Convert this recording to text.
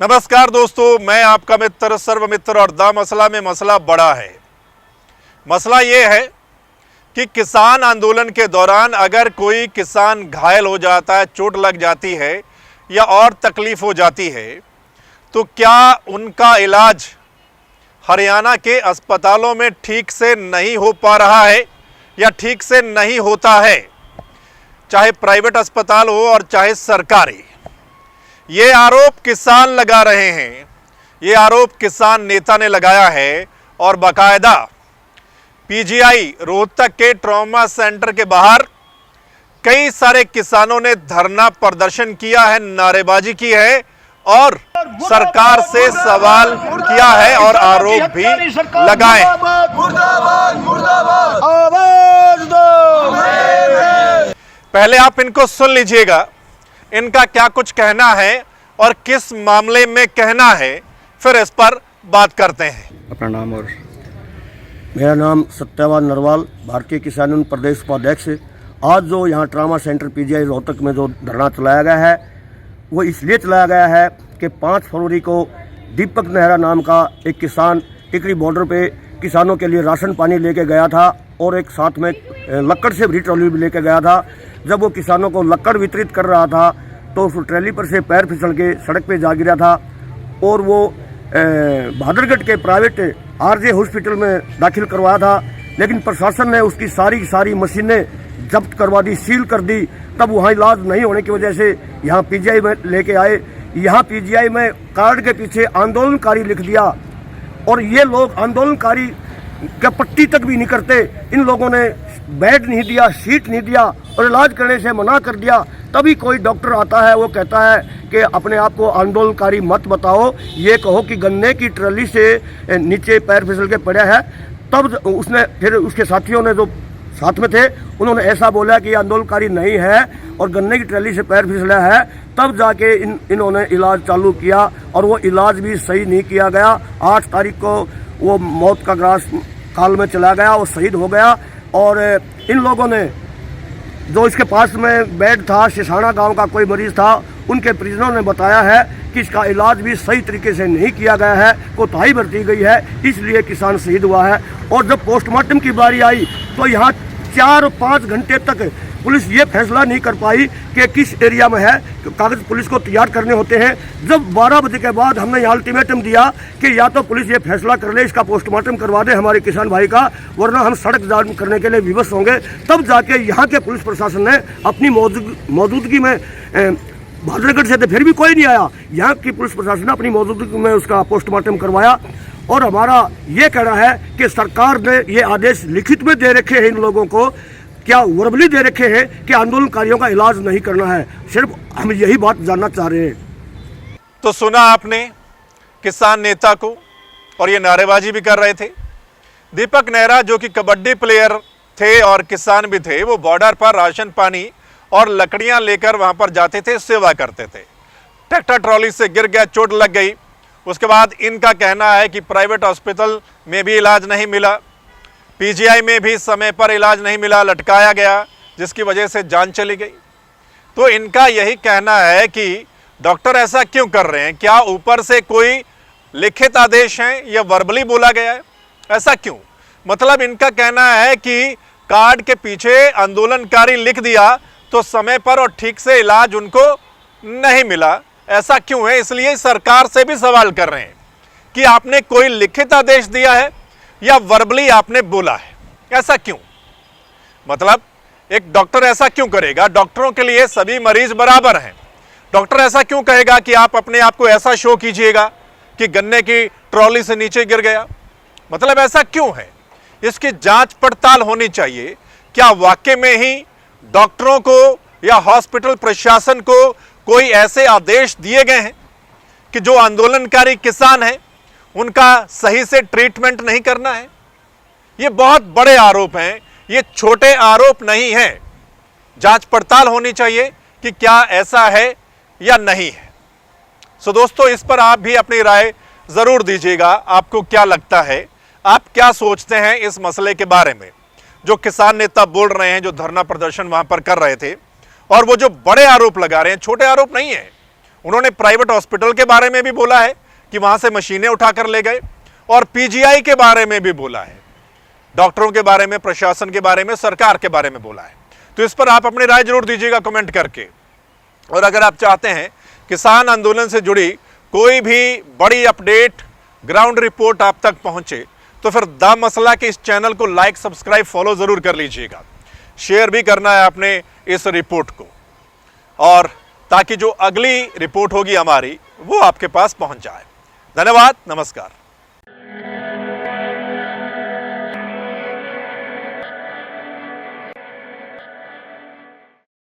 नमस्कार दोस्तों, मैं आपका मित्र सर्व मित्र और द मसला में मसला बड़ा है। मसला ये है कि किसान आंदोलन के दौरान अगर कोई किसान घायल हो जाता है, चोट लग जाती है या और तकलीफ हो जाती है, तो क्या उनका इलाज हरियाणा के अस्पतालों में ठीक से नहीं हो पा रहा है या ठीक से नहीं होता है, चाहे प्राइवेट अस्पताल हो और चाहे सरकारी। ये आरोप किसान लगा रहे हैं, ये आरोप किसान नेता ने लगाया है और बाकायदा पीजीआई रोहतक के ट्रॉमा सेंटर के बाहर कई सारे किसानों ने धरना प्रदर्शन किया है, नारेबाजी की है और सरकार से सवाल किया है और आरोप भी लगाए। पहले आप इनको सुन लीजिएगा, इनका क्या कुछ कहना है और किस मामले में कहना है, फिर इस पर बात करते हैं। अपना नाम और मेरा नाम सत्यवान नरवाल, भारतीय किसान यूनियन प्रदेश उपाध्यक्ष। आज जो यहाँ ट्रामा सेंटर पीजीआई रोहतक में जो धरना चलाया गया है, वो इसलिए चलाया गया है कि 5 फरवरी को दीपक नेहरा नाम का एक किसान टिकरी बॉर्डर पे किसानों के लिए राशन पानी लेके गया था और एक साथ में लकड़ से भरी ट्रॉली भी लेके गया था। जब वो किसानों को लकड़ वितरित कर रहा था तो उस ट्रैली पर से पैर फिसल के सड़क पे जा गिरा था और वो बहादुरगढ़ के प्राइवेट आरजे हॉस्पिटल में दाखिल करवाया था, लेकिन प्रशासन ने उसकी सारी मशीनें जब्त करवा दी, सील कर दी। तब वहाँ इलाज नहीं होने की वजह से यहाँ पीजीआई में लेके आए। यहाँ पीजीआई में कार्ड के पीछे आंदोलनकारी लिख दिया और ये लोग आंदोलनकारी का पट्टी तक भी नहीं करते। इन लोगों ने बेड नहीं दिया, सीट नहीं दिया और इलाज करने से मना कर दिया। तभी कोई डॉक्टर आता है, वो कहता है कि अपने आप को आंदोलनकारी मत बताओ, ये कहो कि गन्ने की ट्रॉली से नीचे पैर फिसल के पड़ा है। तब उसने फिर उसके साथियों ने जो साथ में थे उन्होंने ऐसा बोला कि आंदोलनकारी नहीं है और गन्ने की ट्रॉली से पैर फिसला है। तब जाके इन्होंने इलाज चालू किया और वो इलाज भी सही नहीं किया गया। 8 तारीख को वो मौत का ग्रास काल में चला गया, वो शहीद हो गया। और इन लोगों ने जो इसके पास में बेड था, सिसाना गांव का कोई मरीज था, उनके परिजनों ने बताया है कि इसका इलाज भी सही तरीके से नहीं किया गया है, कोताही बरती गई है, इसलिए किसान शहीद हुआ है। और जब पोस्टमार्टम की बारी आई तो यहाँ 4-5 घंटे तक पुलिस ये फैसला नहीं कर पाई कि किस एरिया में है। कागज पुलिस को तैयार करने होते हैं। जब 12 बजे के बाद हमने यहाँ अल्टीमेटम दिया कि या तो पुलिस ये फैसला कर ले, इसका पोस्टमार्टम करवा दे हमारे किसान भाई का, वरना हम सड़क जाम करने के लिए विवश होंगे। तब जाके यहाँ के पुलिस प्रशासन ने अपनी मौजूदगी में बहादुरगढ़ से तो फिर भी कोई नहीं आया, यहाँ की पुलिस प्रशासन ने अपनी मौजूदगी में उसका पोस्टमार्टम करवाया। और हमारा ये कहना है कि सरकार ने ये आदेश लिखित में दे रखे हैं इन लोगों को, क्या वर्बली दे रखे हैं कि आंदोलनकारियों का इलाज नहीं करना है। सिर्फ हम यही बात जानना चाह रहे हैं। तो सुना आपने किसान नेता को, और ये नारेबाजी भी कर रहे थे। दीपक नेहरा जो कि कबड्डी प्लेयर थे और किसान भी थे, वो बॉर्डर पर राशन पानी और लकड़ियां लेकर वहां पर जाते थे, सेवा करते थे। ट्रैक्टर ट्रॉली से गिर गया, चोट लग गई। उसके बाद इनका कहना है कि प्राइवेट हॉस्पिटल में भी इलाज नहीं मिला, पीजीआई में भी समय पर इलाज नहीं मिला, लटकाया गया, जिसकी वजह से जान चली गई। तो इनका यही कहना है कि डॉक्टर ऐसा क्यों कर रहे हैं, क्या ऊपर से कोई लिखित आदेश है या वर्बली बोला गया है, ऐसा क्यों? मतलब इनका कहना है कि कार्ड के पीछे आंदोलनकारी लिख दिया तो समय पर और ठीक से इलाज उनको नहीं मिला, ऐसा क्यों है? इसलिए सरकार से भी सवाल कर रहे हैं कि आपने कोई लिखित आदेश दिया है या वर्बली आपने बोला है, ऐसा क्यों? मतलब एक डॉक्टर ऐसा क्यों करेगा? डॉक्टरों के लिए सभी मरीज बराबर हैं। डॉक्टर ऐसा क्यों कहेगा कि आप अपने आप को ऐसा शो कीजिएगा कि गन्ने की ट्रॉली से नीचे गिर गया? मतलब ऐसा क्यों है? इसकी जांच पड़ताल होनी चाहिए। क्या वाकई में ही डॉक्टरों को या हॉस्पिटल प्रशासन को कोई ऐसे आदेश दिए गए हैं कि जो आंदोलनकारी किसान हैं उनका सही से ट्रीटमेंट नहीं करना है? ये बहुत बड़े आरोप हैं, ये छोटे आरोप नहीं हैं। जांच पड़ताल होनी चाहिए कि क्या ऐसा है या नहीं है। सो दोस्तों, इस पर आप भी अपनी राय जरूर दीजिएगा। आपको क्या लगता है, आप क्या सोचते हैं इस मसले के बारे में? जो किसान नेता बोल रहे हैं, जो धरना प्रदर्शन वहां पर कर रहे थे, और वो जो बड़े आरोप लगा रहे हैं, छोटे आरोप नहीं है, उन्होंने प्राइवेट हॉस्पिटल के बारे में भी बोला है कि वहां से मशीनें उठाकर ले गए, और पीजीआई के बारे में भी बोला है, डॉक्टरों के बारे में, प्रशासन के बारे में, सरकार के बारे में बोला है। तो इस पर आप अपनी राय जरूर दीजिएगा कमेंट करके। और अगर आप चाहते हैं किसान आंदोलन से जुड़ी कोई भी बड़ी अपडेट, ग्राउंड रिपोर्ट आप तक पहुंचे, तो फिर द मसला के इस चैनल को लाइक, सब्सक्राइब, फॉलो जरूर कर लीजिएगा। शेयर भी करना है आपने इस रिपोर्ट को, और ताकि जो अगली रिपोर्ट होगी हमारी वो आपके पास पहुंच जाए। धन्यवाद, नमस्कार।